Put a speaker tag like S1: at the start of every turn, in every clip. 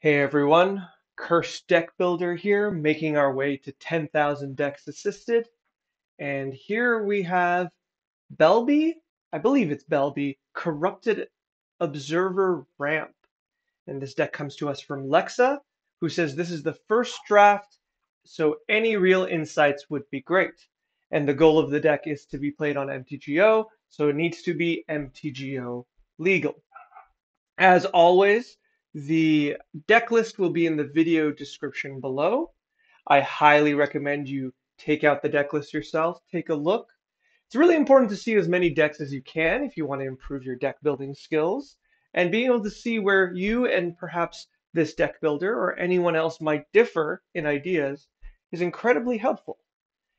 S1: Hey everyone, Cursed Deck Builder here, making our way to 10,000 decks assisted. And here we have Belbe, I believe it's Belbe, Corrupted Observer Ramp. And this deck comes to us from Lexa, who says this is the first draft, so any real insights would be great. And the goal of the deck is to be played on MTGO, so it needs to be MTGO legal. As always, the deck list will be in the video description below. I highly recommend you take out the deck list yourself, take a look. It's really important to see as many decks as you can if you want to improve your deck building skills, and being able to see where you and perhaps this deck builder or anyone else might differ in ideas is incredibly helpful.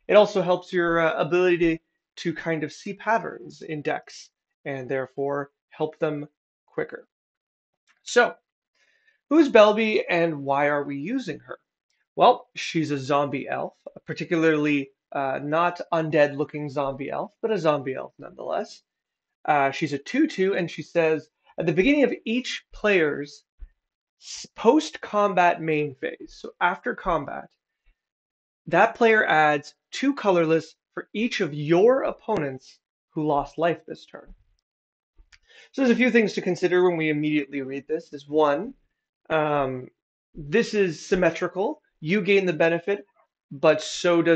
S1: It also helps your ability to kind of see patterns in decks and therefore help them quicker. So, who's Belbe and why are we using her? Well, she's a zombie elf, a particularly not undead looking zombie elf, but a zombie elf nonetheless. She's a 2/2, and she says at the beginning of each player's post combat main phase, so after combat, that player adds 2 colorless for each of your opponents who lost life this turn. So there's a few things to consider when we immediately read this. Is one, um, this is symmetrical. You gain the benefit, but so do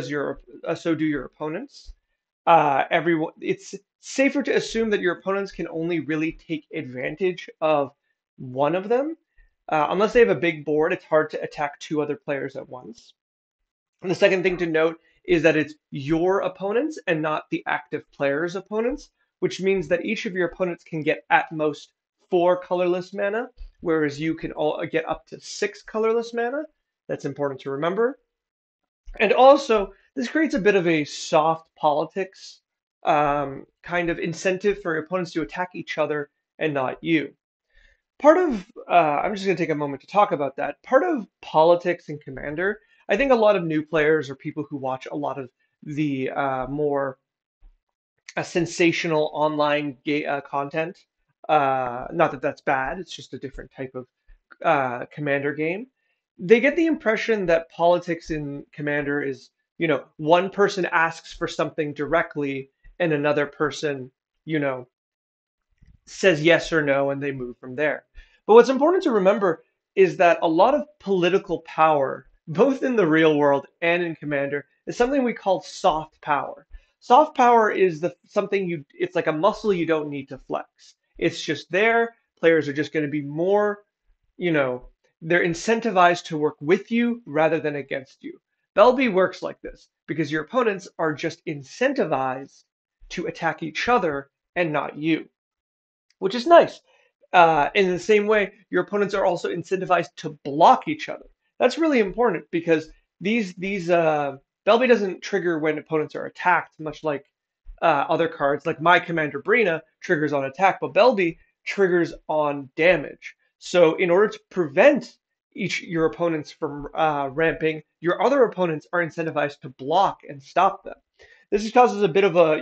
S1: your opponents. Everyone, it's safer to assume that your opponents can only really take advantage of one of them. Unless they have a big board, it's hard to attack 2 other players at once. And the second thing to note is that it's your opponents and not the active player's opponents, which means that each of your opponents can get at most 4 colorless mana, whereas you can all get up to 6 colorless mana. That's important to remember. And also, this creates a bit of a soft politics kind of incentive for your opponents to attack each other and not you. I'm just going to take a moment to talk about that. Part of politics in Commander, I think a lot of new players or people who watch a lot of the more sensational online content, not that that's bad, it's just a different type of Commander game. They get the impression that politics in Commander is, one person asks for something directly and another person, you know, says yes or no and they move from there. But what's important to remember is that a lot of political power, both in the real world and in Commander, is something we call soft power. Soft power is it's like a muscle you don't need to flex. It's just there. Players are just going to be more, you know, they're incentivized to work with you rather than against you. Belbe works like this because your opponents are just incentivized to attack each other and not you, which is nice. In the same way, your opponents are also incentivized to block each other. That's really important because these Belbe doesn't trigger when opponents are attacked, much like other cards. Like my Commander Brina triggers on attack, but Belbe triggers on damage. So in order to prevent your opponents from ramping, your other opponents are incentivized to block and stop them. This causes a bit of a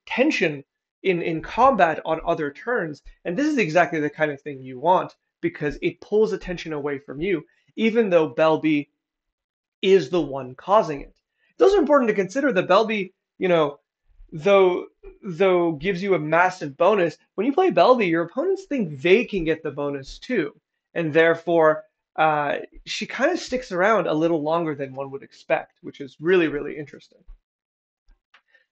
S1: tension in combat on other turns, and this is exactly the kind of thing you want because it pulls attention away from you, even though Belbe is the one causing it. It's also important to consider that Belbe, though though gives you a massive bonus, when you play Belbe, your opponents think they can get the bonus too, and therefore she kind of sticks around a little longer than one would expect, which is really, really interesting.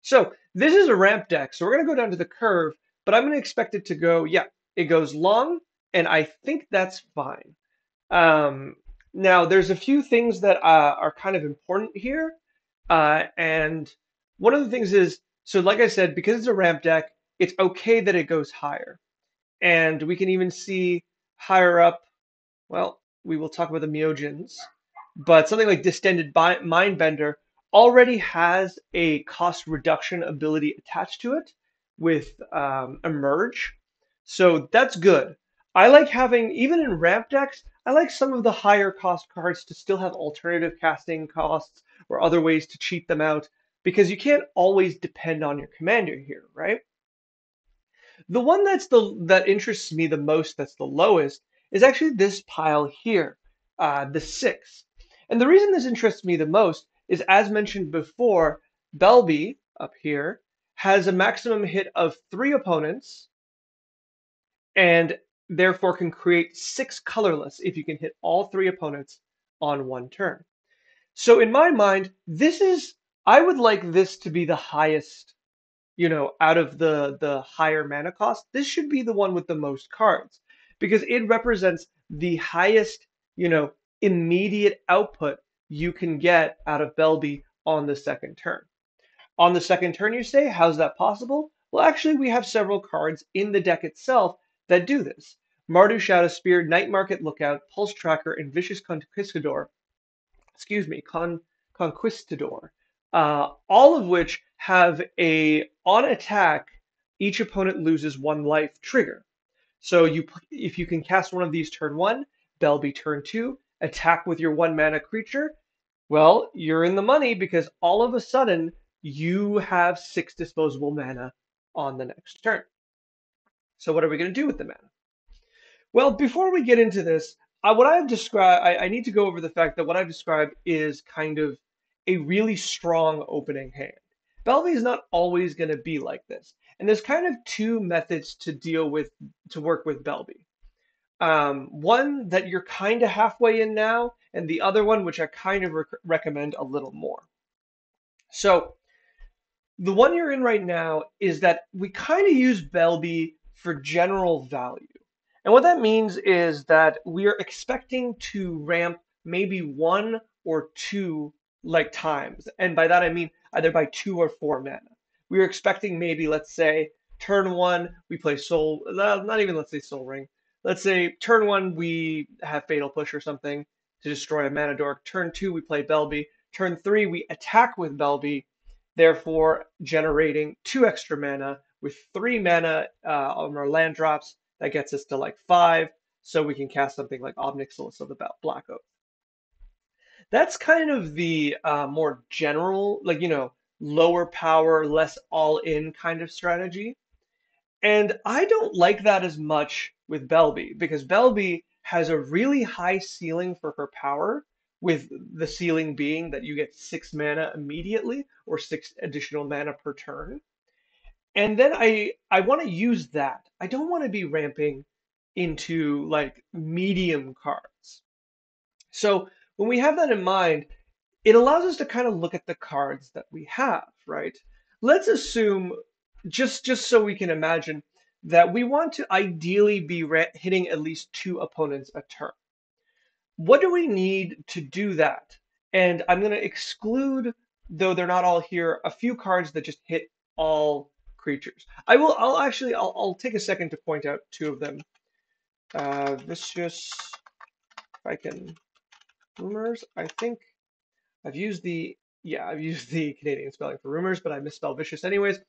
S1: So this is a ramp deck, so we're going to go down to the curve, but I'm going to expect it to go, yeah, it goes long, and I think that's fine. Now, there's a few things that are kind of important here, and one of the things is, so like I said, because it's a ramp deck, it's okay that it goes higher. And we can even see higher up, well, we will talk about the Myojins, but something like Distended Mindbender already has a cost reduction ability attached to it with Emerge. So that's good. I like having, even in ramp decks, I like some of the higher cost cards to still have alternative casting costs or other ways to cheat them out because you can't always depend on your commander here, right? The one that interests me the most, that's the lowest, is actually this pile here. the 6. And the reason this interests me the most is, as mentioned before, Belbe up here has a maximum hit of 3 opponents and therefore can create 6 colorless if you can hit all 3 opponents on one turn. So in my mind, I would like this to be the highest, out of the higher mana cost. This should be the one with the most cards because it represents the highest, you know, immediate output you can get out of Belbe on the second turn. On the second turn, you say, how's that possible? Well, actually, we have several cards in the deck itself that do this. Mardu Shadowspear, Night Market Lookout, Pulse Tracker, and Vicious Conquistador, Conquistador, all of which have a on attack, each opponent loses 1 life trigger. So if you can cast one of these turn 1, Belbe turn 2, attack with your 1 mana creature, well, you're in the money because all of a sudden you have 6 disposable mana on the next turn. So what are we going to do with the mana? Well, before we get into this, what I've described, I need to go over the fact that what I've described is kind of a really strong opening hand. Belve is not always going to be like this, and there's kind of 2 methods to work with Belbe. One that you're kind of halfway in now, and the other one which I kind of recommend a little more. So the one you're in right now is that we kind of use Belbe for general value. And what that means is that we are expecting to ramp maybe 1 or 2 like times. And by that I mean either by 2 or 4 mana. We are expecting maybe, let's say, turn 1 we play not even let's say Soul Ring. Let's say turn 1 we have Fatal Push or something to destroy a mana dork. Turn 2 we play Belbe. Turn 3 we attack with Belbe, therefore generating 2 extra mana with 3 mana on our land drops. That gets us to like 5, so we can cast something like Obnixilis of the Black Oak. That's kind of the more general, like, lower power, less all-in kind of strategy. And I don't like that as much with Belbe, because Belbe has a really high ceiling for her power, with the ceiling being that you get 6 mana immediately, or 6 additional mana per turn. And then I want to use that. I don't want to be ramping into like medium cards. So when we have that in mind, it allows us to kind of look at the cards that we have, right? Let's assume, just so we can imagine, that we want to ideally be hitting at least 2 opponents a turn. What do we need to do that? And I'm going to exclude, though they're not all here, a few cards that just hit all creatures. I'll take a second to point out 2 of them. Vicious, if I can, Rumors. I think I've used the Canadian spelling for Rumors, but I misspelled Vicious anyways.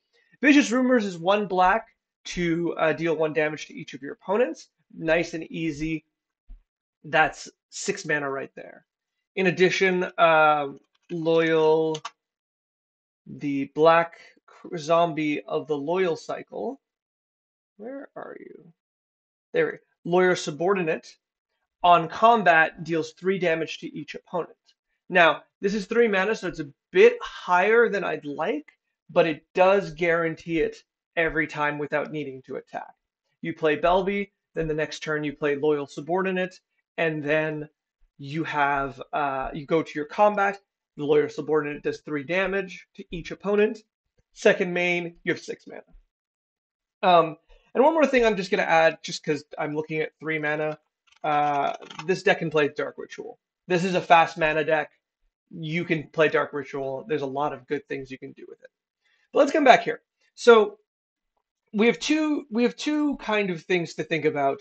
S1: Vicious Rumors is 1 black to deal 1 damage to each of your opponents. Nice and easy. That's 6 mana right there. In addition, the black zombie of the Loyal Cycle. Where are you? There. Lawyer Subordinate. On combat, deals 3 damage to each opponent. Now, this is 3 mana, so it's a bit higher than I'd like, but it does guarantee it every time without needing to attack. You play Belbe, then the next turn you play Loyal Subordinate, and then you go to your combat. The Lawyer Subordinate does 3 damage to each opponent. Second main, you have 6 mana. And one more thing I'm just going to add, just because I'm looking at 3 mana. This deck can play Dark Ritual. This is a fast mana deck. You can play Dark Ritual. There's a lot of good things you can do with it. But let's come back here. So we have two kind of things to think about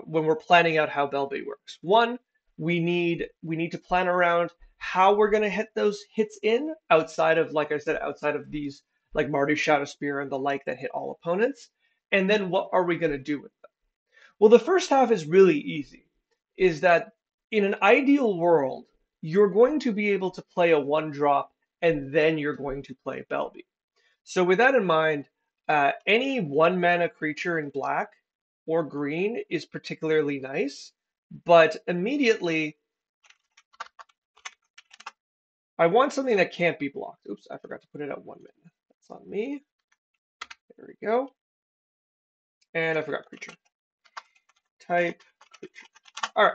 S1: when we're planning out how Belbe works. One, we need to plan around how we're going to hit those hits in outside of, like I said, outside of these like Mardu Shadowspear and the like that hit all opponents. And then what are we going to do with them? Well, the first half is really easy, is that in an ideal world, you're going to be able to play a 1-drop and then you're going to play Belbe. So with that in mind, any 1 mana creature in black or green is particularly nice but immediately I want something that can't be blocked. Oops, I forgot to put it at 1 min. That's on me. There we go. And I forgot creature. Type creature. All right.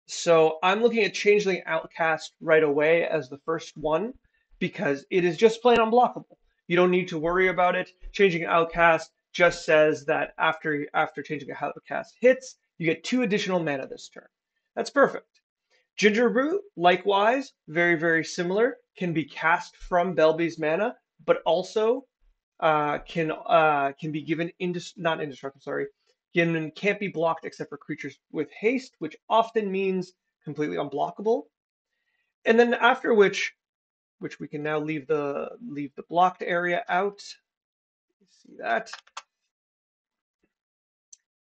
S1: So I'm looking at Changeling Outcast right away as the first one because it is just plain unblockable. You don't need to worry about it. Changing Outcast just says that after changing Outcast hits, you get 2 additional mana this turn. That's perfect. Ginger Brew, likewise, very, very similar, can be cast from Belbe's mana, but also can be given not indestructible, sorry, given can't be blocked except for creatures with haste, which often means completely unblockable. And then after which we can now leave the blocked area out. See that,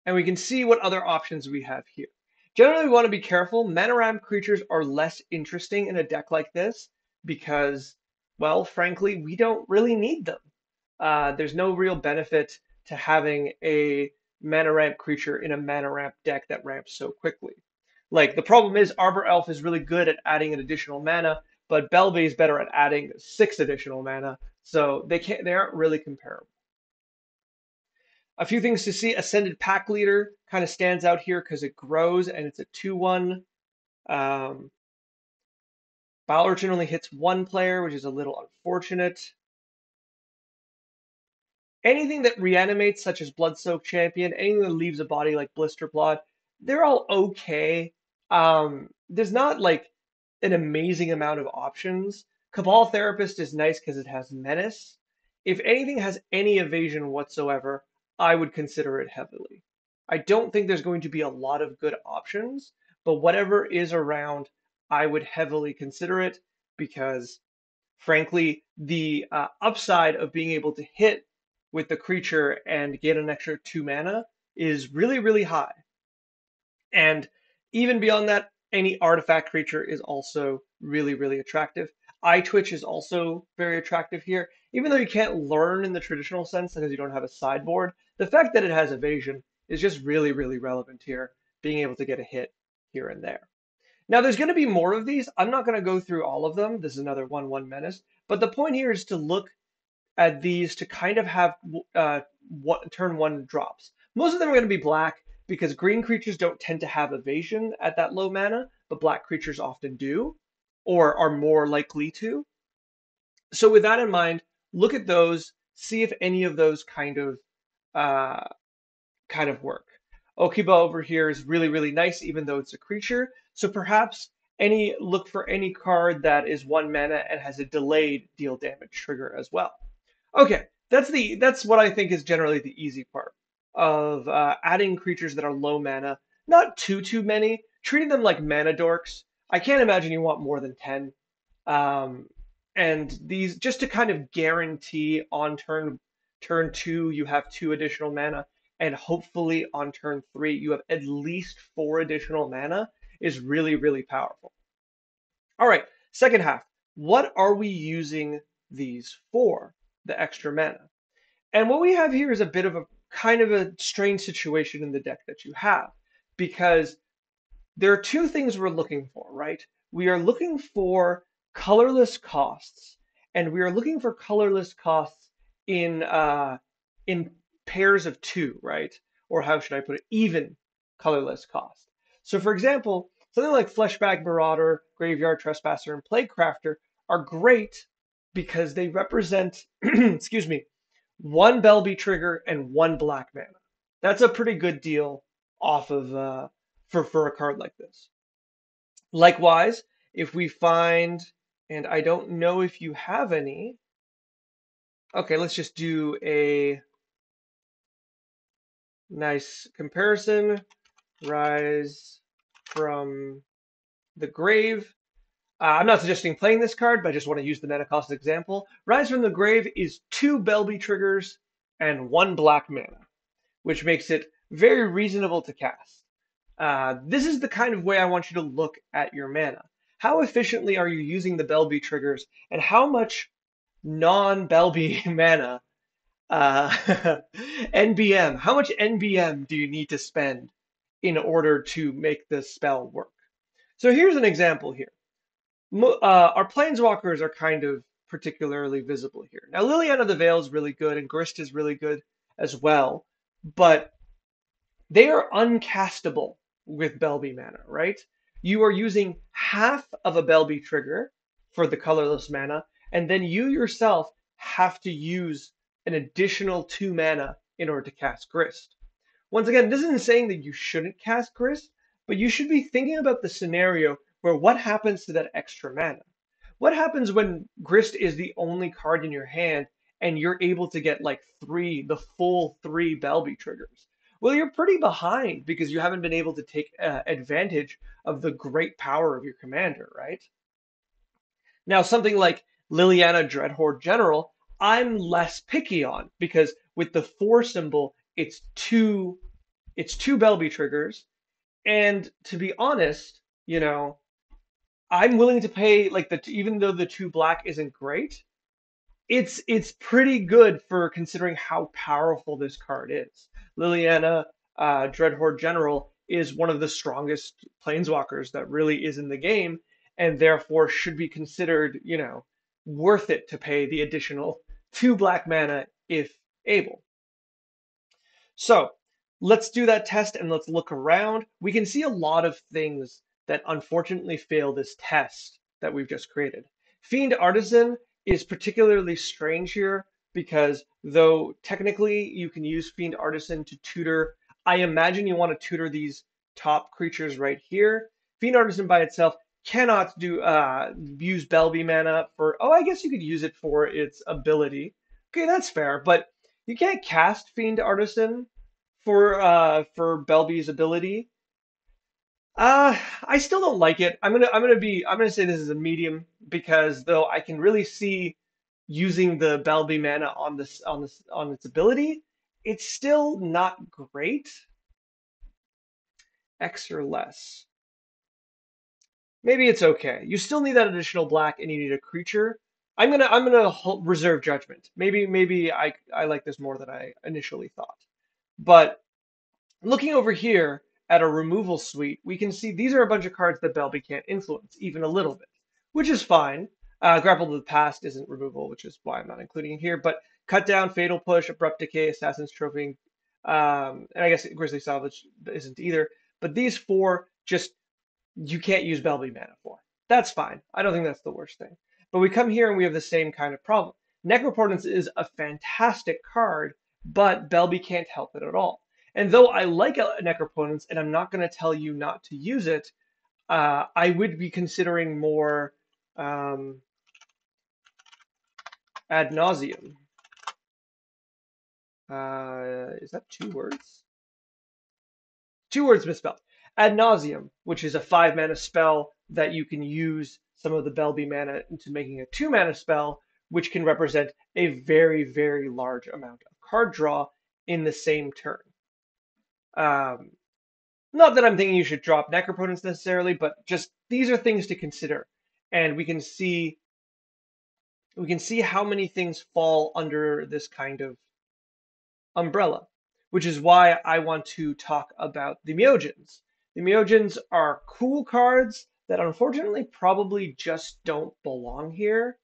S1: and we can see what other options we have here. Generally, we want to be careful. Mana ramp creatures are less interesting in a deck like this because, well, frankly, we don't really need them. There's no real benefit to having a mana ramp creature in a mana ramp deck that ramps so quickly. Like, the problem is Arbor Elf is really good at adding an additional mana, but Belbe is better at adding 6 additional mana, so they aren't really comparable. A few things to see. Ascended Pack Leader kind of stands out here because it grows and it's a 2/1. Um, Bile Urchin only hits 1 player, which is a little unfortunate. Anything that reanimates, such as Bloodsoaked Champion, anything that leaves a body like Blister Blood, they're all okay. There's not like an amazing amount of options. Cabal Therapist is nice because it has Menace. If anything has any evasion whatsoever, I would consider it heavily. I don't think there's going to be a lot of good options, but whatever is around, I would heavily consider it because frankly, the upside of being able to hit with the creature and get an extra 2 mana is really, really high. And even beyond that, any artifact creature is also really, really attractive. Eye Twitch is also very attractive here. Even though you can't learn in the traditional sense because you don't have a sideboard, the fact that it has evasion is just really, really relevant here, being able to get a hit here and there. Now, there's going to be more of these. I'm not going to go through all of them. This is another 1/1 menace. But the point here is to look at these to kind of have turn 1 drops. Most of them are going to be black because green creatures don't tend to have evasion at that low mana, but black creatures often do or are more likely to. So with that in mind, look at those, see if any of those uh, kind of work. Okiba over here is really, really nice, even though it's a creature. So perhaps look for any card that is 1 mana and has a delayed deal damage trigger as well. Okay, that's what I think is generally the easy part of adding creatures that are low mana. Not too many. Treating them like mana dorks. I can't imagine you want more than 10. Um, and these just to kind of guarantee on turn 2 you have 2 additional mana, and hopefully on turn 3 you have at least 4 additional mana is really, really powerful. All right, second half. What are we using these for? The extra mana. And what we have here is a bit of a kind of a strange situation in the deck that you have, because there are 2 things we're looking for, right? We are looking for colorless costs, and we are looking for colorless costs in pairs of 2, right? Or how should I put it? Even colorless cost. So, for example, something like Fleshbag Marauder, Graveyard Trespasser, and Plaguecrafter are great because they represent, excuse me, 1 Belbe trigger and 1 black mana. That's a pretty good deal off of for a card like this. Likewise, if we find, and I don't know if you have any. Okay, let's just do a nice comparison. Rise from the Grave. I'm not suggesting playing this card, but I just want to use the mana cost example. Rise from the Grave is 2 Belbe triggers and 1 black mana, which makes it very reasonable to cast. This is the kind of way I want you to look at your mana. How efficiently are you using the Belbe triggers, and how much non-Belbe mana, uh, NBM, how much NBM do you need to spend in order to make the spell work. So here's an example here. Our planeswalkers are kind of particularly visible here. Now, Liliana of the Veil is really good, and Grist is really good as well, but they are uncastable with Belbe mana, right? You are using half of a Belbe trigger for the colorless mana, and then you yourself have to use an additional 2 mana in order to cast Grist. Once again, this isn't saying that you shouldn't cast Grist, but you should be thinking about the scenario where what happens to that extra mana? What happens when Grist is the only card in your hand and you're able to get like the full three Belbe triggers? Well, you're pretty behind because you haven't been able to take advantage of the great power of your commander, right? Now, something like Liliana Dreadhorde General, I'm less picky on because with the four symbol, it's two Belbe triggers, and to be honest, I'm willing to pay like even though the two black isn't great, it's pretty good for considering how powerful this card is. Liliana Dreadhorde General is one of the strongest planeswalkers that really is in the game, and therefore should be considered, worth it to pay the additional two black mana if able. So let's do that test and let's look around. We can see a lot of things that unfortunately fail this test that we've just created. Fiend Artisan is particularly strange here because though technically you can use Fiend Artisan to tutor, I imagine you want to tutor these top creatures right here. Fiend Artisan by itself cannot use Belbe mana for, oh, I guess you could use it for its ability. Okay, that's fair, but you can't cast Fiend Artisan for Belbe's ability. I still don't like it. I'm gonna say this is a medium because though I can really see using the Belbe mana on its ability, it's still not great. X or less. Maybe it's okay. You still need that additional black and you need a creature. I'm gonna reserve judgment. Maybe I like this more than I initially thought. But looking over here at a removal suite, we can see these are a bunch of cards that Belbe can't influence, even a little bit, which is fine. Grapple to the Past isn't removal, which is why I'm not including it here, but Cut Down, Fatal Push, Abrupt Decay, Assassin's Trophy, and I guess Grizzly Salvage isn't either. But these four just you can't use Belbe mana for. That's fine. I don't think that's the worst thing. But we come here and we have the same kind of problem. Necroportance is a fantastic card, but Belbe can't help it at all. And though I like Necroportance and I'm not going to tell you not to use it, I would be considering more ad nauseum. Is that 2 words? 2 words misspelled. Ad nauseum, which is a 5 mana spell that you can use some of the Belbe mana into making a 2 mana spell, which can represent a very, very large amount of card draw in the same turn. Not that I'm thinking you should drop Necropotence necessarily, but just these are things to consider. And we can see how many things fall under this kind of umbrella, which is why I want to talk about the Myojins. The Myojins are cool cards that unfortunately probably just don't belong here.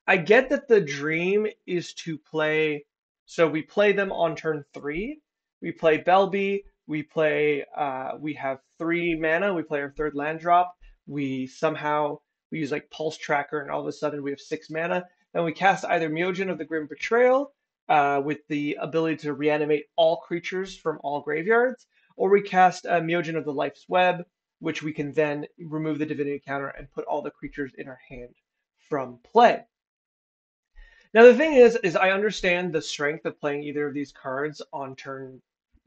S1: I get that the dream is to play, so we play them on turn 3. We play Belbe, we have 3 mana, we play our third land drop, we use like Pulse Tracker, and all of a sudden we have 6 mana. Then we cast either Myojin of the Grim Betrayal, with the ability to reanimate all creatures from all graveyards, or we cast Myojin of the Life's Web, which we can then remove the divinity counter and put all the creatures in our hand from play. Now the thing is I understand the strength of playing either of these cards on turn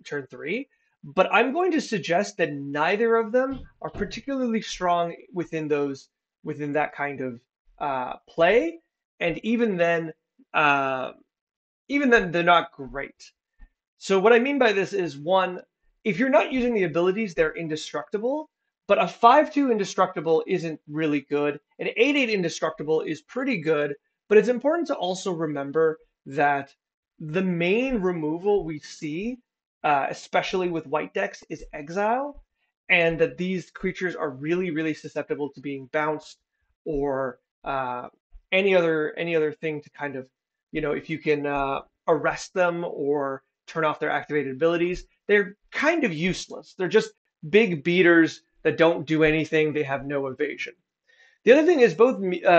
S1: 3, but I'm going to suggest that neither of them are particularly strong within that kind of play, and even then they're not great. So what I mean by this is, one, if you're not using the abilities, they're indestructible, but a 5/2 indestructible isn't really good. An 8/8 indestructible is pretty good, but it's important to also remember that the main removal we see especially with white decks, is exile, and that these creatures are really, really susceptible to being bounced or any other thing to kind of, if you can arrest them or turn off their activated abilities, they're kind of useless. They're just big beaters that don't do anything. They have no evasion. The other thing is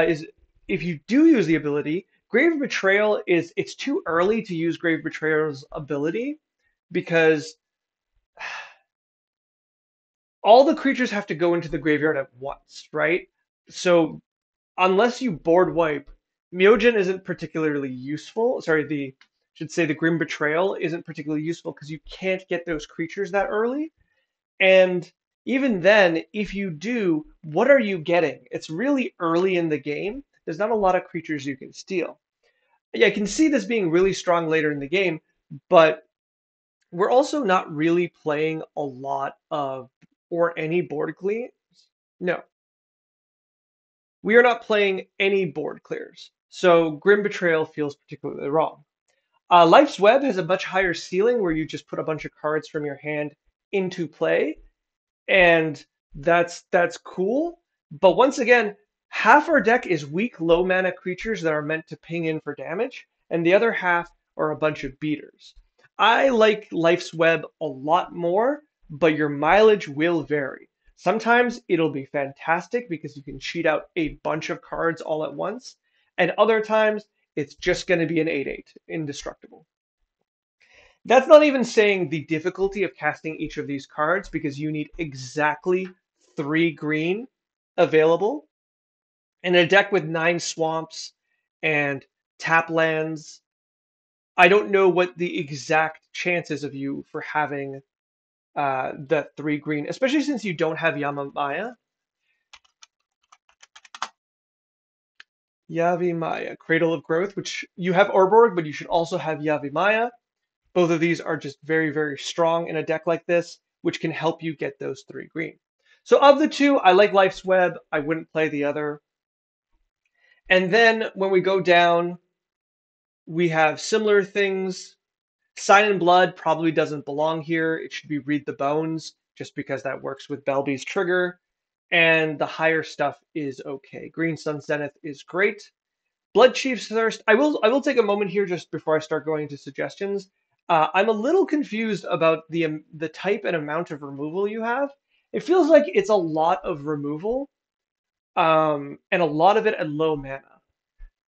S1: is if you do use the ability, Grave Betrayal it's too early to use Grave Betrayal's ability because all the creatures have to go into the graveyard at once, right? So unless you board wipe, Myogen isn't particularly useful. Sorry, the should say the Grim Betrayal isn't particularly useful because you can't get those creatures that early. And even then, if you do, what are you getting? It's really early in the game. There's not a lot of creatures you can steal. Yeah, I can see this being really strong later in the game, but we're also not really playing a lot of or any board clears. No, we are not playing any board clears. So Grim Betrayal feels particularly wrong. Life's Web has a much higher ceiling where you just put a bunch of cards from your hand into play, and that's cool. But once again, half our deck is weak, low mana creatures that are meant to ping in for damage, and the other half are a bunch of beaters. I like Life's Web a lot more, but your mileage will vary. Sometimes it'll be fantastic because you can cheat out a bunch of cards all at once, and other times it's just going to be an 8/8, indestructible. That's not even saying the difficulty of casting each of these cards because you need exactly 3 green available. In a deck with 9 swamps and tap lands, I don't know what the exact chances of you for having the 3 green, especially since you don't have Yavimaya. Yavimaya, Cradle of Growth, which you have Orborg, but you should also have Yavimaya. Both of these are just very, very strong in a deck like this, which can help you get those 3 green. So of the two, I like Life's Web. I wouldn't play the other. And then when we go down, we have similar things. Sign in Blood probably doesn't belong here. It should be Read the Bones, just because that works with Belbe's trigger. And the higher stuff is okay. Green Sun Zenith is great. Blood Chief's Thirst. I will take a moment here just before I start going into suggestions. I'm a little confused about the type and amount of removal you have. It feels like it's a lot of removal, and a lot of it at low mana.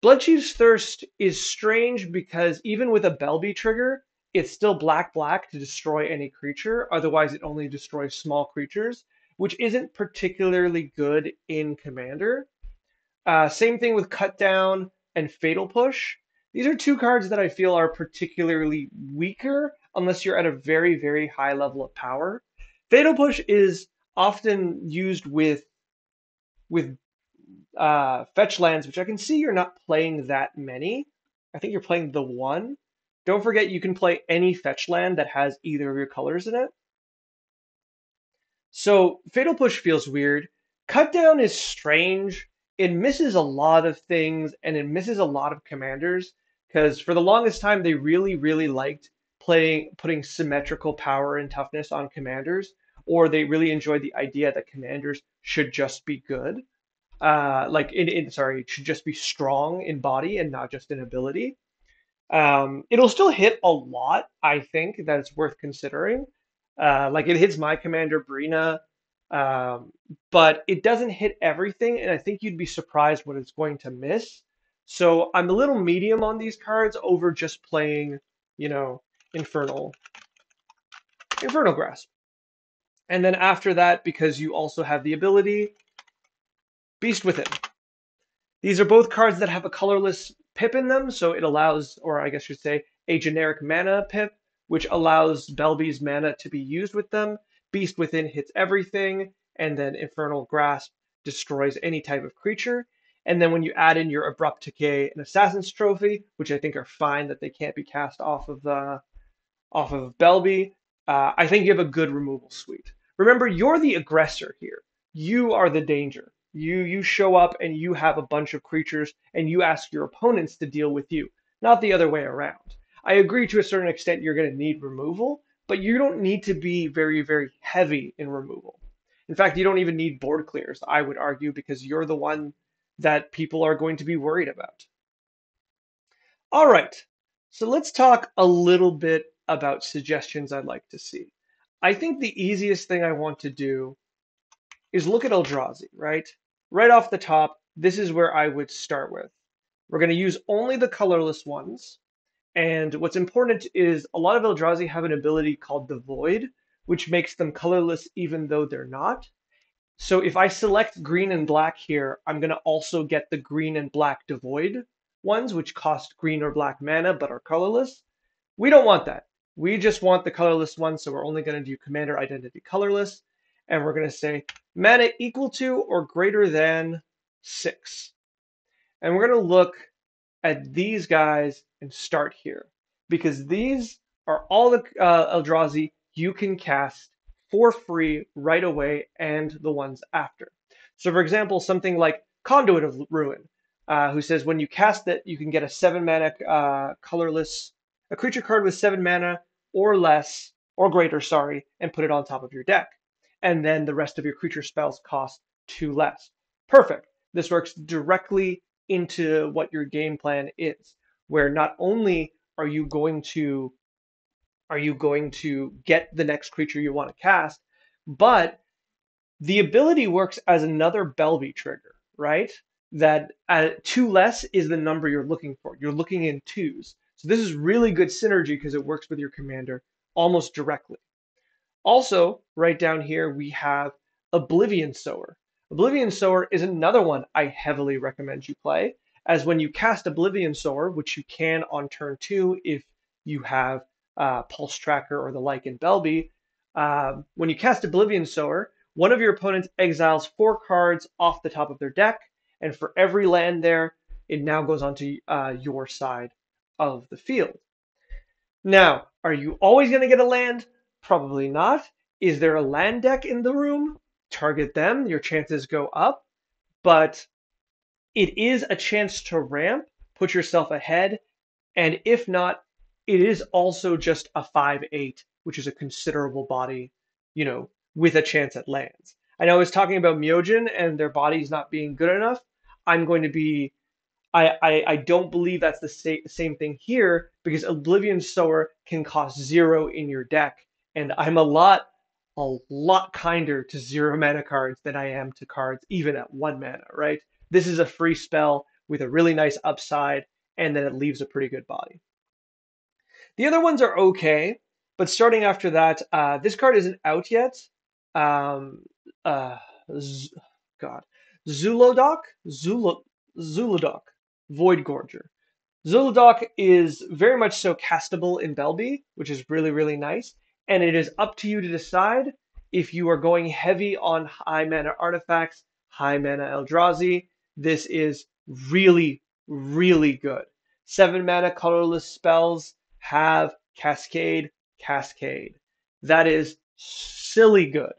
S1: Blood Chief's Thirst is strange because even with a Belbe trigger, it's still black black to destroy any creature. Otherwise, it only destroys small creatures, which isn't particularly good in Commander. Same thing with Cut Down and Fatal Push. These are two cards that I feel are particularly weaker unless you're at a very, very high level of power. Fatal Push is often used with fetch lands, which I can see you're not playing that many. I think you're playing the one. Don't forget you can play any fetch land that has either of your colors in it. So Fatal Push feels weird. Cut Down is strange. It misses a lot of things and it misses a lot of commanders because for the longest time they really, really liked putting symmetrical power and toughness on commanders, or they really enjoyed the idea that commanders should just be good. Like sorry, should just be strong in body and not just in ability. It'll still hit a lot, I think, that it's worth considering. Like it hits my commander Brina, um, but it doesn't hit everything, and I think you'd be surprised what it's going to miss. So I'm a little medium on these cards over just playing, you know, Infernal Infernal Grasp. And then after that, because you also have the ability, Beast Within. These are both cards that have a colorless pip in them, so it allows, or I guess you should say, a generic mana pip, which allows Belbe's mana to be used with them. Beast Within hits everything, and then Infernal Grasp destroys any type of creature. And then when you add in your Abrupt Decay and Assassin's Trophy, which I think are fine that they can't be cast off of Belbe, I think you have a good removal suite. Remember, you're the aggressor here. You are the danger. You show up and you have a bunch of creatures and you ask your opponents to deal with you, not the other way around. I agree to a certain extent you're going to need removal, but you don't need to be very, very heavy in removal. In fact, you don't even need board clears, I would argue, because you're the one that people are going to be worried about. All right, so let's talk a little bit about suggestions I'd like to see. I think the easiest thing I want to do is look at Eldrazi, right? Right off the top, this is where I would start with. We're going to use only the colorless ones. And what's important is a lot of Eldrazi have an ability called the Void, which makes them colorless even though they're not. So if I select green and black here, I'm going to also get the green and black devoid ones, which cost green or black mana but are colorless. We don't want that. We just want the colorless ones, so we're only going to do Commander Identity colorless, and we're going to say mana equal to or greater than 6. And we're going to look at these guys and start here, because these are all the Eldrazi you can cast for free right away and the ones after. So for example, something like Conduit of Ruin, who says when you cast it, you can get a 7 mana colorless, a creature card with 7 mana or less, or greater, sorry, and put it on top of your deck. And then the rest of your creature spells cost 2 less. Perfect. This works directly into what your game plan is, where not only are you going to get the next creature you want to cast, but the ability works as another Belbe trigger, right? That 2 less is the number you're looking for. You're looking in twos. So this is really good synergy because it works with your commander almost directly. Also, right down here, we have Oblivion Sower. Oblivion Sower is another one I heavily recommend you play, as when you cast Oblivion Sower, which you can on turn 2 if you have Pulse Tracker or the like in Belbe, when you cast Oblivion Sower, one of your opponents exiles 4 cards off the top of their deck, and for every land there, it now goes onto your side of the field. Now, are you always going to get a land? Probably not. Is there a land deck in the room? Target them, your chances go up. But it is a chance to ramp, put yourself ahead, and if not, it is also just a 5/8, which is a considerable body, with a chance at lands. I know I was talking about Myojin and their bodies not being good enough. I'm going to be I don't believe that's the same thing here, because Oblivion Sower can cost 0 in your deck, and I'm a lot kinder to 0 mana cards than I am to cards even at 1 mana, right? This is a free spell with a really nice upside, and then it leaves a pretty good body. The other ones are okay, but starting after that, this card isn't out yet. Um, uh, God, Zulodok, Zulodok, Void Gorger. Zulodok is very much so castable in Belbe, which is really, really nice. And it is up to you to decide if you are going heavy on high mana artifacts, high mana Eldrazi. This is really, really good. 7 mana colorless spells have Cascade, Cascade. That is silly good.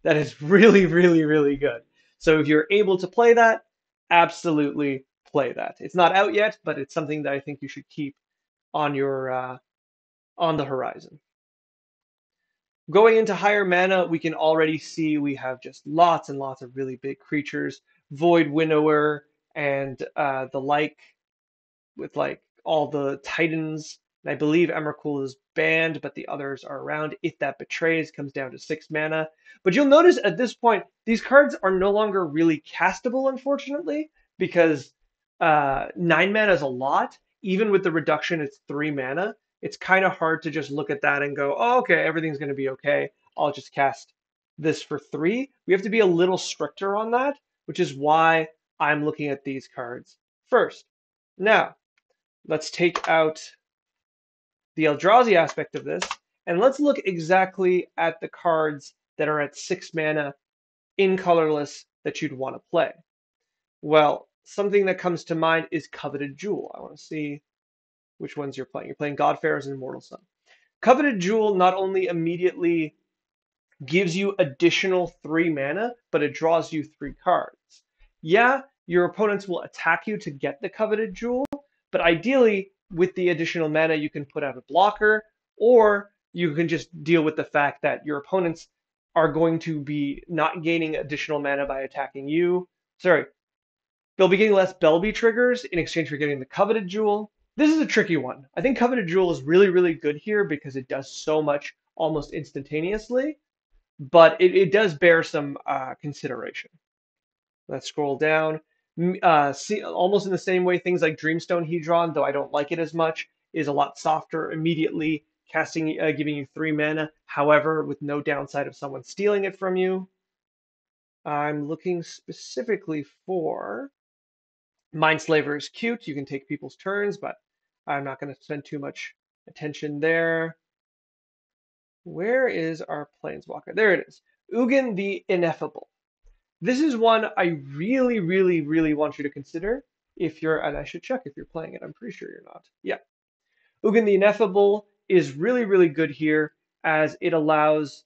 S1: That is really, really, really good. So if you're able to play that, absolutely play that. It's not out yet, but it's something that I think you should keep on your on the horizon. Going into higher mana, we can already see we have just lots and lots of really big creatures, Void Winnower and the like, with like all the Titans. And I believe Emrakul is banned, but the others are around. If that betrays, comes down to 6 mana. But you'll notice at this point, these cards are no longer really castable, unfortunately, because 9 mana is a lot. Even with the reduction, it's 3 mana. It's kind of hard to just look at that and go, oh, okay, everything's going to be okay. I'll just cast this for 3. We have to be a little stricter on that, which is why I'm looking at these cards first. Now, let's take out the Eldrazi aspect of this, and let's look exactly at the cards that are at 6 mana in colorless that you'd want to play. Well, something that comes to mind is Coveted Jewel. I want to see which ones you're playing. You're playing Godfarer's and Immortal Sun. Coveted Jewel not only immediately gives you additional 3 mana, but it draws you 3 cards. Yeah, your opponents will attack you to get the Coveted Jewel, but ideally, with the additional mana, you can put out a blocker, or you can just deal with the fact that your opponents are going to be not gaining additional mana by attacking you. Sorry, they'll be getting less Belbe triggers in exchange for getting the Coveted Jewel. This is a tricky one. I think Coveted Jewel is really, really good here because it does so much almost instantaneously, but it does bear some consideration. Let's scroll down. See, almost in the same way, things like Dreamstone Hedron, though I don't like it as much, is a lot softer, immediately casting, giving you 3 mana. However, with no downside of someone stealing it from you. I'm looking specifically for Mindslaver is cute. You can take people's turns, but I'm not going to spend too much attention there. Where is our Planeswalker? There it is. Ugin the Ineffable. This is one I really, really, really want you to consider if you're, and I should check if you're playing it. I'm pretty sure you're not. Yeah. Ugin the Ineffable is really, really good here as it allows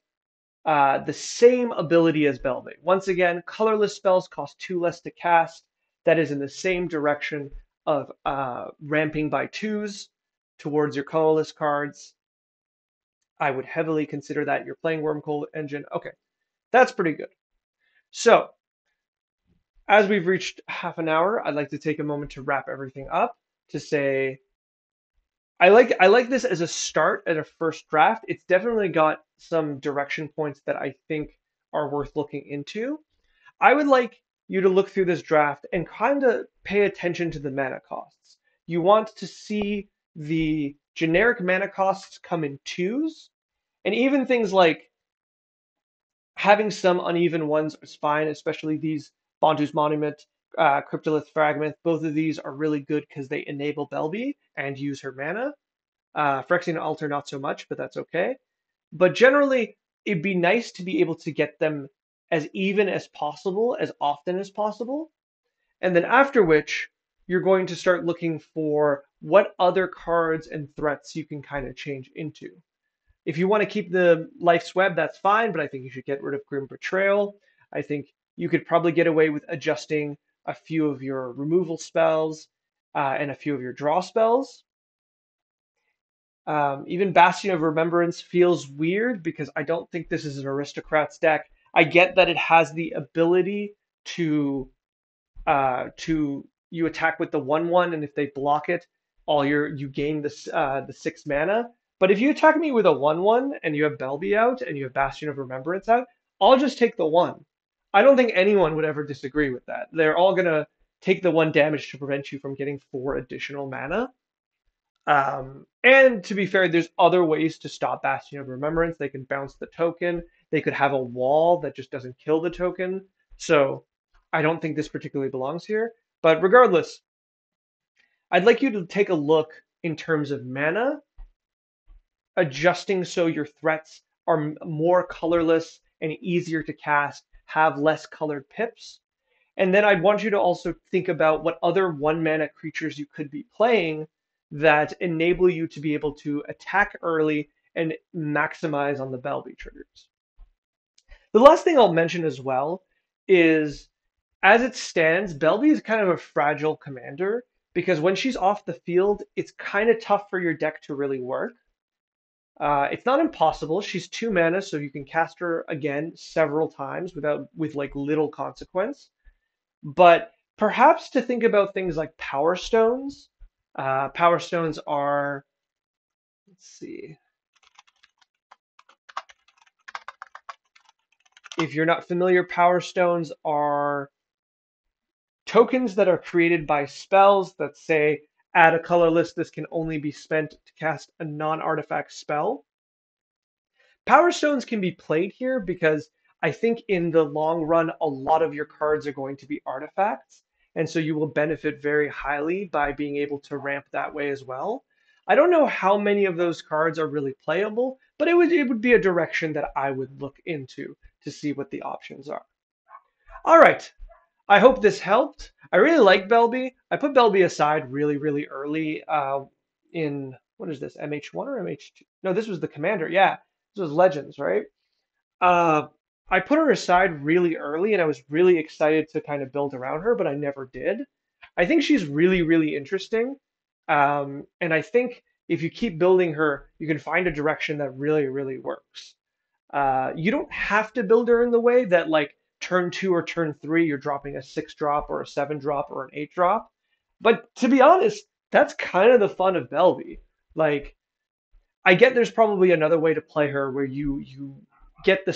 S1: the same ability as Belbe. Once again, colorless spells cost 2 less to cast. That is in the same direction of ramping by 2s towards your colorless cards. I would heavily consider that you're playing Wormcoil Engine. Okay, that's pretty good. So, as we've reached half an hour, I'd like to take a moment to wrap everything up to say I like this as a start at a first draft. It's definitely got some direction points that I think are worth looking into. I would like you to look through this draft and kind of pay attention to the mana costs. You want to see the generic mana costs come in twos, and even things like having some uneven ones is fine, especially these Bontu's Monument, Cryptolith Fragment. Both of these are really good because they enable Belbe and use her mana. Phyrexian Altar, not so much, but that's okay. But generally, it'd be nice to be able to get them as even as possible, as often as possible. And then after which, you're going to start looking for what other cards and threats you can kind of change into. If you want to keep the Life's Web, that's fine, but I think you should get rid of Grim Betrayal. I think you could probably get away with adjusting a few of your removal spells and a few of your draw spells. Even Bastion of Remembrance feels weird because I don't think this is an Aristocrats deck. I get that it has the ability to you attack with the 1/1, and if they block it, you gain the 6 mana. But if you attack me with a 1/1 and you have Belbe out and you have Bastion of Remembrance out, I'll just take the 1. I don't think anyone would ever disagree with that. They're all gonna take the 1 damage to prevent you from getting 4 additional mana. And to be fair, there's other ways to stop Bastion of Remembrance. They can bounce the token. They could have a wall that just doesn't kill the token. So I don't think this particularly belongs here. But regardless, I'd like you to take a look in terms of mana, adjusting so your threats are more colorless and easier to cast, have less colored pips. And then I'd want you to also think about what other 1 mana creatures you could be playing that enable you to be able to attack early and maximize on the Belbe triggers. The last thing I'll mention as well is, as it stands, Belbe is kind of a fragile commander because when she's off the field, it's kind of tough for your deck to really work. It's not impossible. She's 2 mana, so you can cast her again several times with like little consequence. But perhaps to think about things like Power Stones. Power Stones are, let's see, if you're not familiar, Power Stones are tokens that are created by spells that say, add a colorless, this can only be spent to cast a non-artifact spell. Power Stones can be played here because I think in the long run, a lot of your cards are going to be artifacts. And so you will benefit very highly by being able to ramp that way as well. I don't know how many of those cards are really playable, but it would be a direction that I would look into to see what the options are. All right. I hope this helped. I really like Belbe. I put Belbe aside really, really early in, what is this, MH1 or MH2? No, this was the Commander. Yeah, this was Legends, right? Uh, I put her aside really early and I was really excited to kind of build around her, but I never did. I think she's really, really interesting. And I think if you keep building her, you can find a direction that really, really works. You don't have to build her in the way that like turn two or turn three, you're dropping a six drop or a seven drop or an eight drop. But to be honest, that's kind of the fun of Belby. Like I get there's probably another way to play her where you get the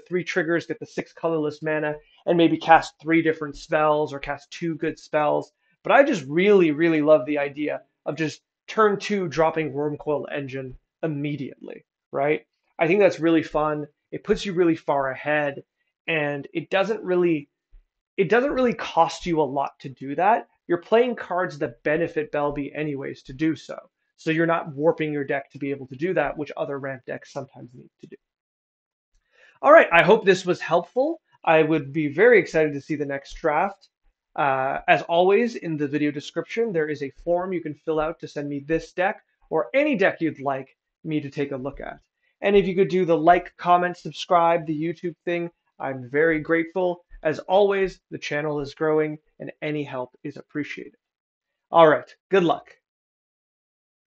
S1: three triggers, get the six colorless mana, and maybe cast three different spells or cast two good spells. But I just really, really love the idea of just turn two dropping Wormcoil Engine immediately, right? I think that's really fun. It puts you really far ahead, and it doesn't really cost you a lot to do that. You're playing cards that benefit Belby anyways to do so. So you're not warping your deck to be able to do that, which other ramp decks sometimes need to do. All right, I hope this was helpful. I would be very excited to see the next draft. As always, in the video description, there is a form you can fill out to send me this deck or any deck you'd like me to take a look at. And if you could do the like, comment, subscribe, the YouTube thing, I'm very grateful. As always, the channel is growing and any help is appreciated. All right, good luck.